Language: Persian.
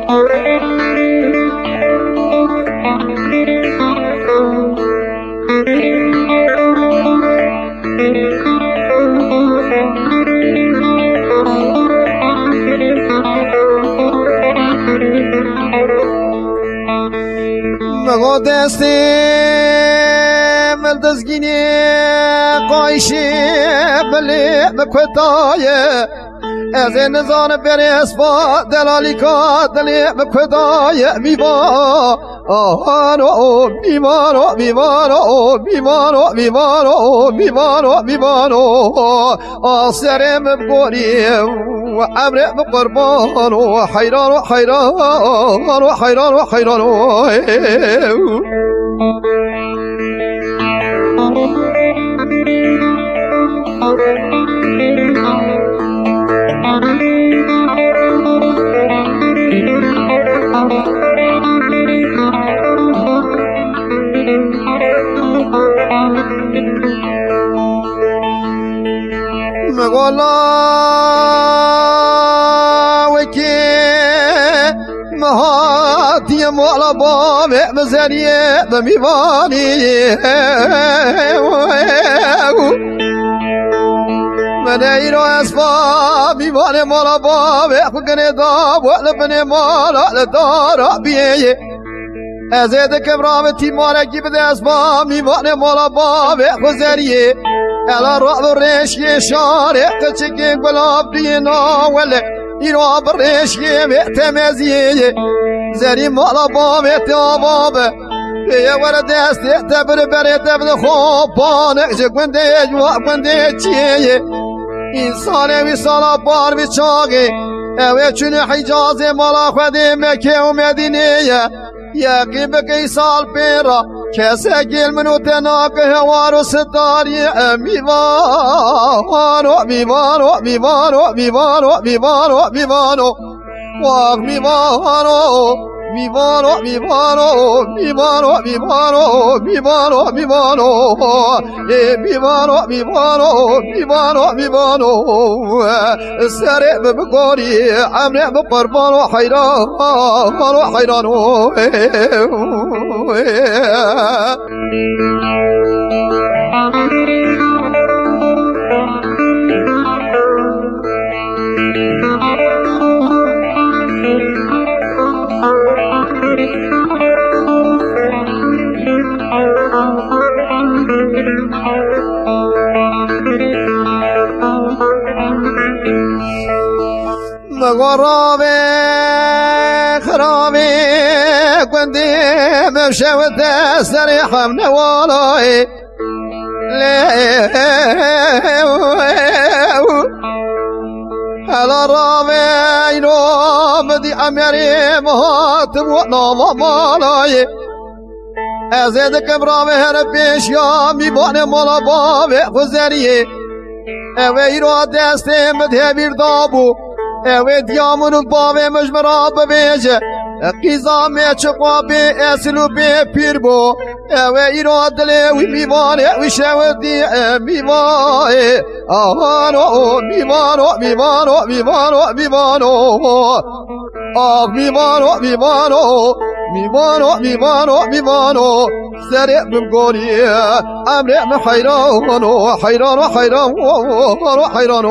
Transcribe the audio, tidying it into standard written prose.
مگو دستی ملدزگینی قایشی بلی بکتایه از نزان برس با دلالی کا دلی بکتایه میوا آهانو میوانو میوانو میوانو میوانو میوانو میوانو آسرم بگوری و امر بقربان و حیران و حیران و حیران و حیران مقالا وكي مهاتي مولا بابي مزاريه بميواني منايرو اسفا ميواني مولا بابي خقني داب ولبني مولا لدار بيه ازيد كبرامتي مولا جيب دي اسفا ميواني مولا بابي خزاريه الا رعب الريش يشارع تشكي قلاب دينا ولا يروى بالريش يمتمزيه زري مولا بابي تابابه يا ولد استعتبر بريت ابن خوبان اجك وندي جواب وندي تشيه انسان وصال بار بشاقي اوه چون حجاز مالا خدي مكي ومدينه يا قيبك يسال بيرا كسا جيل منو تناك هوارو ستاري ميوانو ميوانو ميوانو ميوانو ميوانو ميوانو واق ميوانو ميوانو ميوانو ميوانو ميوانو ميوانو ميوانو ميوانو ميوانو ميوانو ميوانو سرع بقوري عمرع بقربانو حيران حيرانو مغرابي خرابي كنتي مشوت سريحة من وراي على رامي نوم دي أميري مهاتم ونوم مالاي أزيدك برامي هربيش يامي باني مولا بابي خزاري اويرو دستي مدهبير دابو اوه دیامون بابه مجمرا ببیجه قیزا میچقوا بی اسلو بی پیر بو اوه ایرو دلی وی میوانه وی شودی میوانه آهانو میوانو میوانو میوانو میوانو آه میوانو میوانو میوانو میوانو میوانو سرع بمقوني امرع حيران حيران حيران حيران